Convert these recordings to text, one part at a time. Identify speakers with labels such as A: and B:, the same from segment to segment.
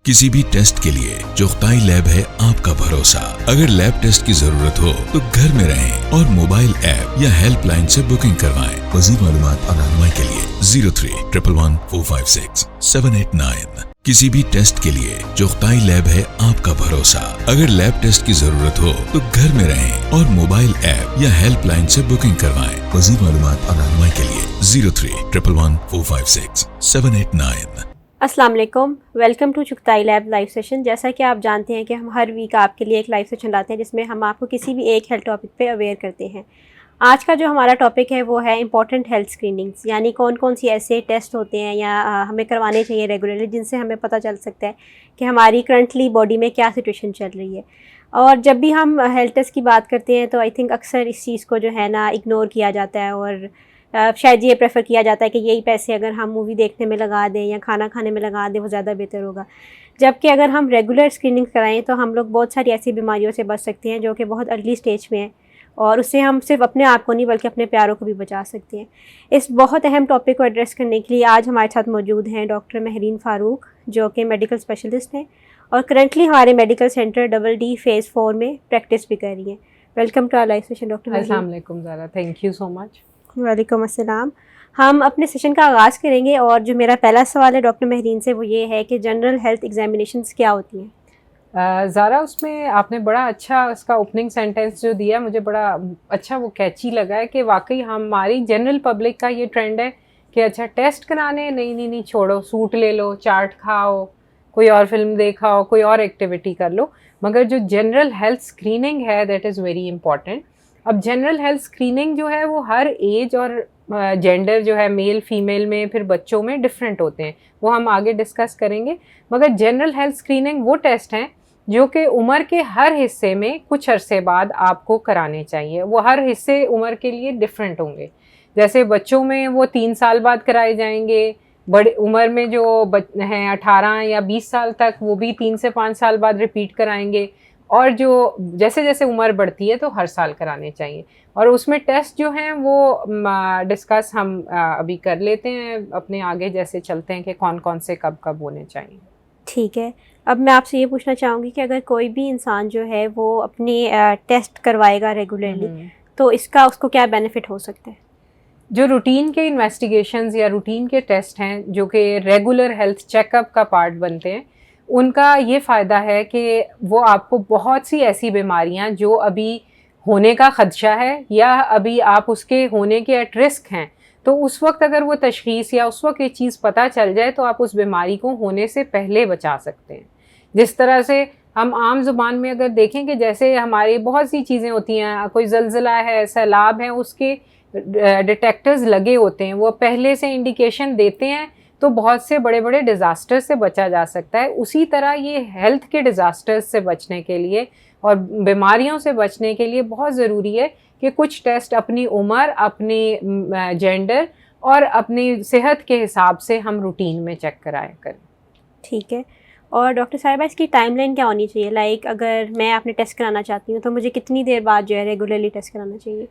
A: किसी भी टेस्ट के लिए चुगताई लैब है आपका भरोसा। अगर लैब टेस्ट की जरूरत हो तो घर में रहें और मोबाइल ऐप या हेल्पलाइन से बुकिंग करवाएं। मज़ीद मालूमात और रहनुमाई के लिए 03-111-456-789। किसी भी टेस्ट के लिए चुगताई लैब है आपका भरोसा। अगर लैब टेस्ट की जरूरत हो तो घर में रहें और मोबाइल ऐप या हेल्पलाइन से बुकिंग करवाएं। मज़ीद मालूमात और रहनुमाई के लिए 03-111-456-789।
B: अस्सलाम वालेकुम, welcome to Chughtai lab live session. जैसा कि आप जानते हैं कि हम हर वीक आपके लिए एक लाइव सेशन लाते हैं जिसमें हम आपको किसी भी एक हेल्थ टॉपिक पे अवेयर करते हैं। आज का जो हमारा टॉपिक है वो है इंपॉर्टेंट हेल्थ स्क्रीनिंग्स, यानी कौन कौन सी ऐसे टेस्ट होते हैं या हमें करवाने चाहिए रेगुलरली जिनसे हमें पता चल सकता है कि हमारी करंटली बॉडी में क्या सिचुएशन चल रही है। और जब भी हम हेल्थ टेस्ट की बात करते हैं तो आई थिंक अक्सर इस चीज़ को जो है ना इग्नोर किया जाता है और शायद ये प्रेफर किया जाता है कि यही पैसे अगर हम मूवी देखने में लगा दें या खाना खाने में लगा दें वो ज़्यादा बेहतर होगा। जबकि अगर हम रेगुलर स्क्रीनिंग कराएं तो हम लोग बहुत सारी ऐसी बीमारियों से बच सकते हैं जो कि बहुत अर्ली स्टेज में है और उससे हम सिर्फ अपने आप को नहीं बल्कि अपने प्यारों को भी बचा सकते हैं। इस बहुत अहम टॉपिक को एड्रेस करने के लिए आज हमारे साथ मौजूद हैं डॉक्टर महरीन फ़ारूक, जो कि मेडिकल स्पेशलिस्ट हैं और करंटली हमारे मेडिकल सेंटर DD फेज़ 4 में प्रैक्टिस भी कर रही हैं। Welcome to our live session doctor.
C: अस्सलाम वालेकुम Zara, thank you so much.
B: वालेकुम अस्सलाम। हम अपने सेशन का आगाज़ करेंगे और जो मेरा पहला सवाल है डॉक्टर महरीन से वो ये है कि जनरल हेल्थ एग्जामिनेशंस क्या होती हैं?
C: ज़ारा, उसमें आपने बड़ा अच्छा उसका ओपनिंग सेंटेंस जो दिया मुझे बड़ा अच्छा वो कैची लगा है कि वाकई हमारी जनरल पब्लिक का ये ट्रेंड है कि अच्छा टेस्ट कराने नहीं छोड़ो, सूट ले लो, चाट खाओ, कोई और फिल्म देखाओ, कोई और एक्टिविटी कर लो, मगर जो जनरल हेल्थ स्क्रीनिंग है दैट इज़ वेरी इंपॉर्टेंट। अब जनरल हेल्थ स्क्रीनिंग जो है वो हर एज और जेंडर जो है मेल फीमेल में फिर बच्चों में डिफरेंट होते हैं, वो हम आगे डिस्कस करेंगे। मगर जनरल हेल्थ स्क्रीनिंग वो टेस्ट हैं जो कि उम्र के हर हिस्से में कुछ अरसे बाद आपको कराने चाहिए। वो हर हिस्से उम्र के लिए डिफरेंट होंगे। जैसे बच्चों में वो 3 साल बाद कराए जाएंगे, बड़े उम्र में जो हैं 18 या 20 साल तक वो भी 3 से 5 साल बाद रिपीट कराएंगे, और जो जैसे जैसे उम्र बढ़ती है तो हर साल कराने चाहिए। और उसमें टेस्ट जो हैं वो डिस्कस हम अभी कर लेते हैं अपने आगे, जैसे चलते हैं कि कौन कौन से कब कब होने चाहिए।
B: ठीक है, अब मैं आपसे ये पूछना चाहूँगी कि अगर कोई भी इंसान जो है वो अपने टेस्ट करवाएगा रेगुलरली तो इसका उसको क्या बेनिफिट हो सकता है?
C: जो रूटीन के इन्वेस्टिगेशंस या रूटीन के टेस्ट हैं जो कि रेगुलर हेल्थ चेकअप का पार्ट बनते हैं, उनका ये फ़ायदा है कि वो आपको बहुत सी ऐसी बीमारियां जो अभी होने का ख़दशा है या अभी आप उसके होने के एट रिस्क हैं, तो उस वक्त अगर वो तशख़ीस या उस वक्त ये चीज़ पता चल जाए तो आप उस बीमारी को होने से पहले बचा सकते हैं। जिस तरह से हम आम ज़ुबान में अगर देखें कि जैसे हमारी बहुत सी चीज़ें होती हैं, कोई ज़लज़ला है, सैलाब है, उसके डिटेक्टर्स लगे होते हैं, वो पहले से इंडिकेशन देते हैं तो बहुत से बड़े बड़े डिज़ास्टर से बचा जा सकता है। उसी तरह ये हेल्थ के डिज़ास्टर्स से बचने के लिए और बीमारियों से बचने के लिए बहुत ज़रूरी है कि कुछ टेस्ट अपनी उम्र, अपनी जेंडर और अपनी सेहत के हिसाब से हम रूटीन में चेक कराया करें।
B: ठीक है, और डॉक्टर साहिबा इसकी टाइमलाइन क्या होनी चाहिए? लाइक अगर मैं अपने टेस्ट कराना चाहती हूँ तो मुझे कितनी देर बाद जो है रेगुलरली टेस्ट कराना चाहिए?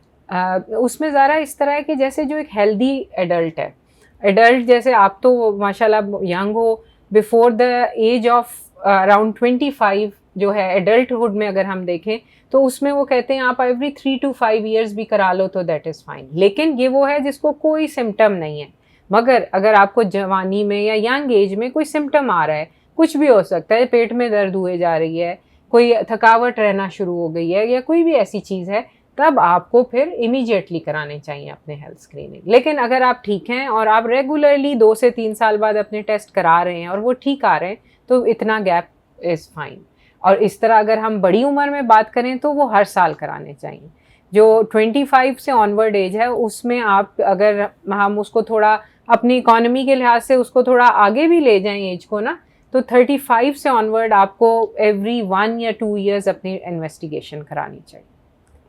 C: उसमें ज़रा इस तरह है कि जैसे जो एक हेल्दी एडल्ट है, एडल्ट जैसे आप तो माशाल्लाह यंग हो, before the age of around 25 जो है एडल्टहुड में अगर हम देखें तो उसमें वो कहते हैं आप एवरी 3 to 5 ईयर्स भी करा लो तो दैट इज़ फाइन। लेकिन ये वो है जिसको कोई सिम्टम नहीं है। मगर अगर आपको जवानी में या यंग एज में कोई सिम्टम आ रहा है, कुछ भी हो सकता है, पेट में दर्द हुए जा रही है, कोई थकावट रहना शुरू हो गई है या कोई भी ऐसी चीज़ है, तब आपको फिर इमीडिएटली कराने चाहिए अपने हेल्थ स्क्रीनिंग। लेकिन अगर आप ठीक हैं और आप रेगुलरली 2 से 3 साल बाद अपने टेस्ट करा रहे हैं और वो ठीक आ रहे हैं तो इतना गैप इज़ फाइन। और इस तरह अगर हम बड़ी उम्र में बात करें तो वो हर साल कराने चाहिए। जो 25 से ऑनवर्ड एज है उसमें आप अगर हम उसको थोड़ा अपनी इकॉनमी के लिहाज से उसको थोड़ा आगे भी ले जाएं एज को ना, तो 35 से ऑनवर्ड आपको एवरी 1 या 2 ईयर्स अपनी इन्वेस्टिगेशन करानी चाहिए।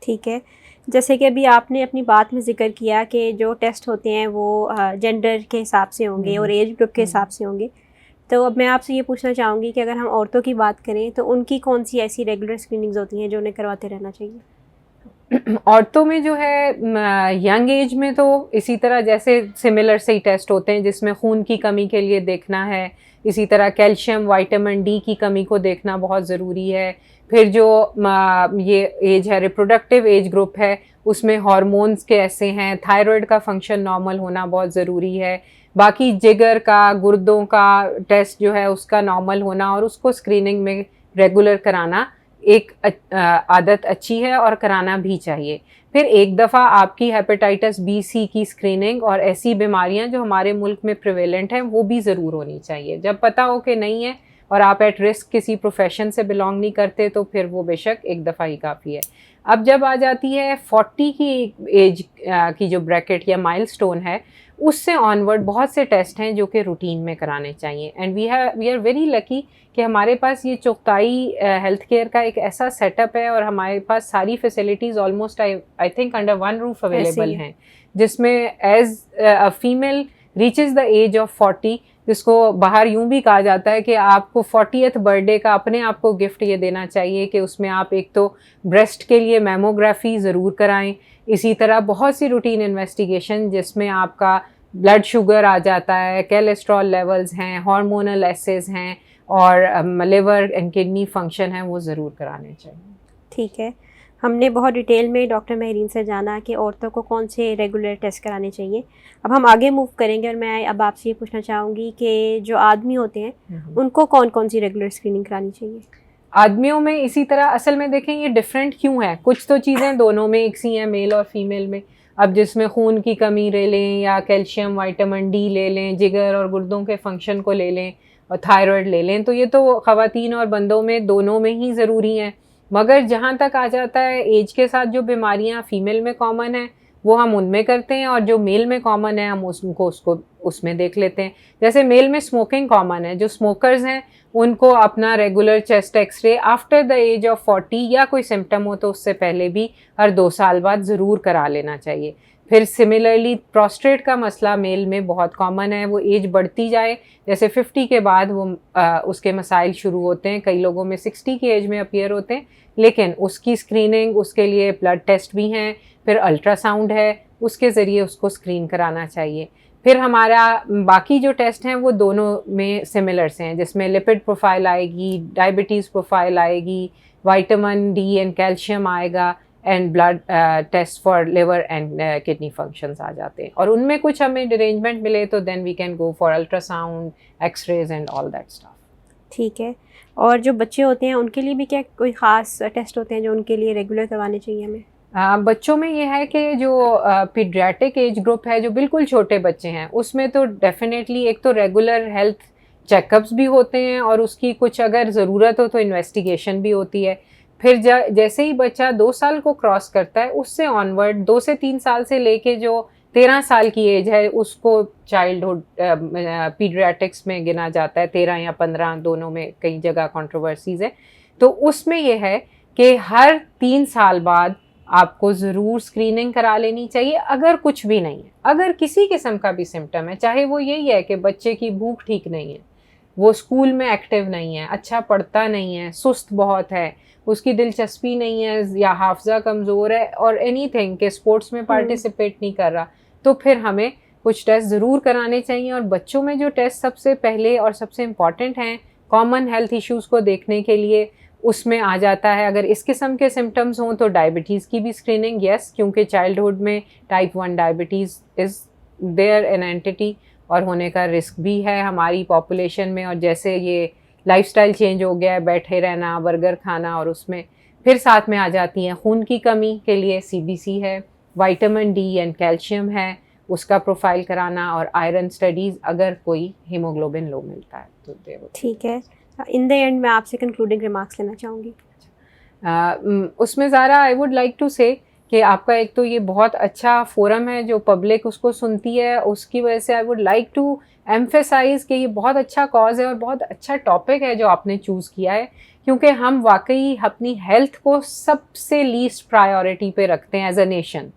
B: ठीक है, जैसे कि अभी आपने अपनी बात में जिक्र किया कि जो टेस्ट होते हैं वो जेंडर के हिसाब से होंगे और एज ग्रुप के हिसाब से होंगे, तो अब मैं आपसे ये पूछना चाहूँगी कि अगर हम औरतों की बात करें तो उनकी कौन सी ऐसी रेगुलर स्क्रीनिंग्स होती हैं जो उन्हें करवाते रहना चाहिए?
C: औरतों में जो है यंग एज में तो इसी तरह जैसे सिमिलर से ही टेस्ट होते हैं जिसमें खून की कमी के लिए देखना है इसी तरह कैल्शियम, विटामिन डी की कमी को देखना बहुत ज़रूरी है। फिर जो ये एज है, रिप्रोडक्टिव एज ग्रुप है, उसमें हार्मोन्स कैसे हैं, थायराइड का फंक्शन नॉर्मल होना बहुत ज़रूरी है। बाकी जिगर का, गुर्दों का टेस्ट जो है उसका नॉर्मल होना और उसको स्क्रीनिंग में रेगुलर कराना एक आदत अच्छी है और कराना भी चाहिए। फिर एक दफ़ा आपकी हेपेटाइटिस बी सी की स्क्रीनिंग और ऐसी बीमारियां जो हमारे मुल्क में प्रिवेलेंट हैं वो भी ज़रूर होनी चाहिए। जब पता हो कि नहीं है और आप एट रिस्क किसी प्रोफेशन से बिलोंग नहीं करते तो फिर वो बेशक एक दफ़ा ही काफ़ी है। अब जब आ जाती है 40 की एज की जो ब्रैकेट या माइलस्टोन है, उससे ऑनवर्ड बहुत से टेस्ट हैं जो कि रूटीन में कराने चाहिए। And we are very lucky कि हमारे पास ये चुगताई हेल्थ केयर का एक ऐसा सेटअप है और हमारे पास सारी facilities almost I think under one roof available हैं, जिसमें as a female reaches the age of 40, जिसको बाहर यूं भी कहा जाता है कि आपको 40th बर्थडे का अपने आप को गिफ्ट ये देना चाहिए कि उसमें आप एक तो ब्रेस्ट के लिए मैमोग्राफी ज़रूर कराएं, इसी तरह बहुत सी रूटीन इन्वेस्टिगेशन जिसमें आपका ब्लड शुगर आ जाता है, कोलेस्ट्रॉल लेवल्स हैं, हार्मोनल एसेस हैं और लिवर एंड किडनी फंक्शन है, वो ज़रूर कराने चाहिए।
B: ठीक है, हमने बहुत डिटेल में डॉक्टर महरीन से जाना कि औरतों को कौन से रेगुलर टेस्ट कराने चाहिए। अब हम आगे मूव करेंगे और मैं अब आपसे ये पूछना चाहूँगी कि जो आदमी होते हैं उनको कौन कौन सी रेगुलर स्क्रीनिंग करानी चाहिए?
C: आदमियों में इसी तरह असल में देखें ये डिफरेंट क्यों है, कुछ तो चीज़ें दोनों में एक सी हैं, मेल और फीमेल में। अब जिसमें खून की कमी ले लें या कैल्शियम, विटामिन डी ले लें, जिगर और गुर्दों के फंक्शन को ले लें और थायराइड ले लें, तो ये तो ख़वातीन और बंदों में दोनों में ही ज़रूरी हैं। मगर जहाँ तक आ जाता है एज के साथ जो बीमारियाँ फीमेल में कॉमन हैं वो हम उनमें करते हैं और जो मेल में कॉमन है हम उसको उसमें देख लेते हैं। जैसे मेल में स्मोकिंग कॉमन है, जो स्मोकर्स हैं उनको अपना regular chest x-ray after the age of 40 या कोई सिम्टम हो तो उससे पहले भी हर 2 साल बाद ज़रूर करा लेना चाहिए। फिर सिमिलरली प्रोस्टेट का मसला मेल में बहुत कॉमन है, वो एज बढ़ती जाए जैसे 50 के बाद वो उसके मसाइल शुरू होते हैं, कई लोगों में 60 की एज में अपीयर होते हैं, लेकिन उसकी स्क्रीनिंग, उसके लिए ब्लड टेस्ट भी हैं, फिर अल्ट्रासाउंड है, उसके ज़रिए उसको स्क्रीन कराना चाहिए। फिर हमारा बाकी जो टेस्ट हैं वो दोनों में सिमिलर से हैं, जिसमें लिपिड प्रोफाइल आएगी, डायबिटीज़ प्रोफाइल आएगी, विटामिन डी एंड कैल्शियम आएगा and blood test for liver and kidney functions आ जाते हैं। और उनमें कुछ हमें अरेंजमेंट मिले तो then we can go for ultrasound, X rays and all that stuff.
B: ठीक है, और जो बच्चे होते हैं उनके लिए भी क्या कोई ख़ास टेस्ट होते हैं जो उनके लिए रेगुलर करवाने चाहिए हमें?
C: बच्चों में ये है कि जो पीडियाट्रिक एज ग्रुप है, जो बिल्कुल छोटे बच्चे हैं, उसमें तो डेफिनेटली एक तो रेगुलर हेल्थ चेकअप्स भी होते हैं और उसकी कुछ अगर ज़रूरत हो तो इन्वेस्टिगेशन भी होती है। फिर जैसे ही बच्चा 2 साल को क्रॉस करता है उससे ऑनवर्ड 2 से 3 साल से लेके जो 13 साल की एज है उसको चाइल्डहुड पीडियाट्रिक्स में गिना जाता है, 13 या 15 दोनों में कई जगह कंट्रोवर्सीज है। तो उसमें यह है कि हर 3 साल बाद आपको ज़रूर स्क्रीनिंग करा लेनी चाहिए। अगर कुछ भी नहीं है, अगर किसी किस्म का भी सिम्टम है, चाहे वो यही है कि बच्चे की भूख ठीक नहीं है, वो स्कूल में एक्टिव नहीं है, अच्छा पढ़ता नहीं है, सुस्त बहुत है, उसकी दिलचस्पी नहीं है या हाफजा कमज़ोर है और एनीथिंग के स्पोर्ट्स में पार्टिसिपेट नहीं कर रहा, तो फिर हमें कुछ टेस्ट ज़रूर कराने चाहिए। और बच्चों में जो टेस्ट सबसे पहले और सबसे इम्पॉर्टेंट हैं कॉमन हेल्थ इश्यूज़ को देखने के लिए, उसमें आ जाता है अगर इस किस्म के सिम्टम्स हों तो डायबिटीज़ की भी स्क्रीनिंग, यस, क्योंकि चाइल्डहुड में type 1 diabetes is there an entity और होने का रिस्क भी है हमारी पॉपुलेशन में। और जैसे ये लाइफस्टाइल चेंज हो गया है, बैठे रहना, बर्गर खाना, और उसमें फिर साथ में आ जाती हैं खून की कमी के लिए CBC है, विटामिन डी एंड कैल्शियम है, उसका प्रोफाइल कराना, और आयरन स्टडीज़ अगर कोई हीमोग्लोबिन लो मिलता है तो। ठीक है,
B: इन द एंड मैं आपसे कंक्लूडिंग रिमार्क्स लेना चाहूँगी।
C: उसमें ज़रा आई वुड लाइक टू से कि आपका एक तो ये बहुत अच्छा फोरम है जो पब्लिक उसको सुनती है, उसकी वजह से आई वुड लाइक टू एम्फेसाइज़ कि ये बहुत अच्छा कॉज है और बहुत अच्छा टॉपिक है जो आपने चूज़ किया है, क्योंकि हम वाकई अपनी हेल्थ को सबसे लीस्ट प्रायोरिटी पे रखते हैं एज अ नेशन।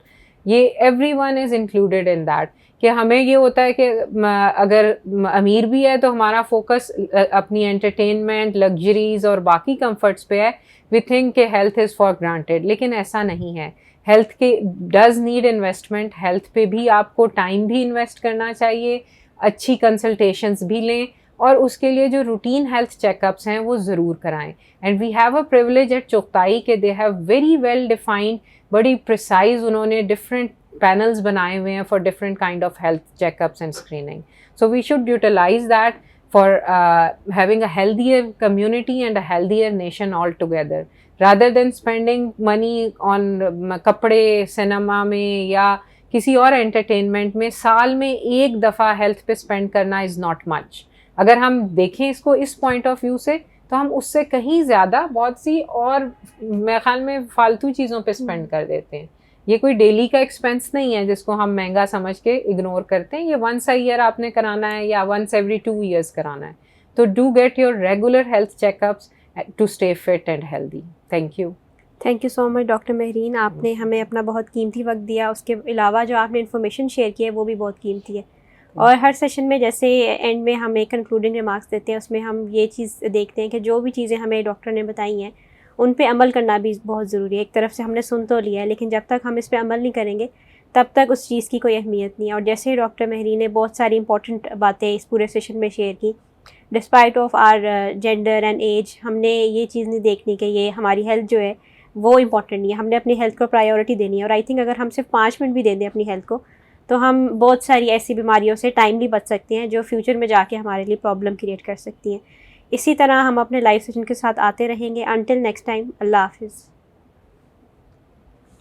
C: ये everyone is included in that कि हमें ये होता है कि अगर अमीर भी है तो हमारा फोकस अपनी एंटरटेनमेंट, लग्जरीज़ और बाकी कंफर्ट्स पे है। वी थिंक कि हेल्थ इज़ फॉर ग्रांटेड, लेकिन ऐसा नहीं है। हेल्थ के डज़ नीड इन्वेस्टमेंट, हेल्थ पे भी आपको टाइम भी इन्वेस्ट करना चाहिए, अच्छी कंसल्टेशंस भी लें और उसके लिए जो रूटीन हेल्थ चेकअप्स हैं वो ज़रूर कराएं. And we have a privilege at Chughtai के they have very well defined, बड़ी प्रिसाइज उन्होंने डिफरेंट पैनल्स बनाए हुए हैं for different kind of health checkups and screening. So we should utilise that for having a healthier community and a healthier nation altogether, rather than spending money on कपड़े, cinema में या किसी और entertainment में. साल में एक दफ़ा हेल्थ पे स्पेंड करना इज़ नॉट मच. अगर हम देखें इसको इस पॉइंट ऑफ व्यू से तो हम उससे कहीं ज़्यादा बहुत सी और मेरे ख्याल में फालतू चीज़ों पे स्पेंड कर देते हैं. ये कोई डेली का एक्सपेंस नहीं है जिसको हम महंगा समझ के इग्नोर करते हैं. ये वंस अ ईयर आपने कराना है या वंस एवरी 2 years कराना है. तो do get your regular health checkups to stay fit and healthy. Thank you
B: so much doctor Mahreen, आपने हमें अपना बहुत कीमती वक्त दिया. उसके अलावा जो आपने इन्फॉर्मेशन शेयर की है वो भी बहुत कीमती है. और हर सेशन में जैसे एंड में हम एक कंक्लूडिंग रिमार्क्स देते हैं, उसमें हम ये चीज़ देखते हैं कि जो भी चीज़ें हमें डॉक्टर ने बताई हैं उन पे अमल करना भी बहुत ज़रूरी है. एक तरफ से हमने सुन तो लिया है, लेकिन जब तक हम इस पे अमल नहीं करेंगे तब तक उस चीज़ की कोई अहमियत नहीं है. और जैसे डॉक्टर महरीन ने बहुत सारी इंपॉर्टेंट बातें इस पूरे सेशन में शेयर की, despite of our gender and age, हमने ये चीज़ नहीं देखनी कि ये हमारी हेल्थ जो है वो इम्पॉर्टेंट नहीं है. हमने अपनी हेल्थ को प्रायोरिटी देनी है. और आई थिंक अगर हम सिर्फ 5 मिनट भी दे दें अपनी हेल्थ को तो हम बहुत सारी ऐसी बीमारियों से टाइमली बच सकते हैं जो फ्यूचर में जाके हमारे लिए प्रॉब्लम क्रिएट कर सकती हैं. इसी तरह हम अपने लाइव सेशन के साथ आते रहेंगे. अंटिल नेक्स्ट टाइम, अल्लाह हाफिज़.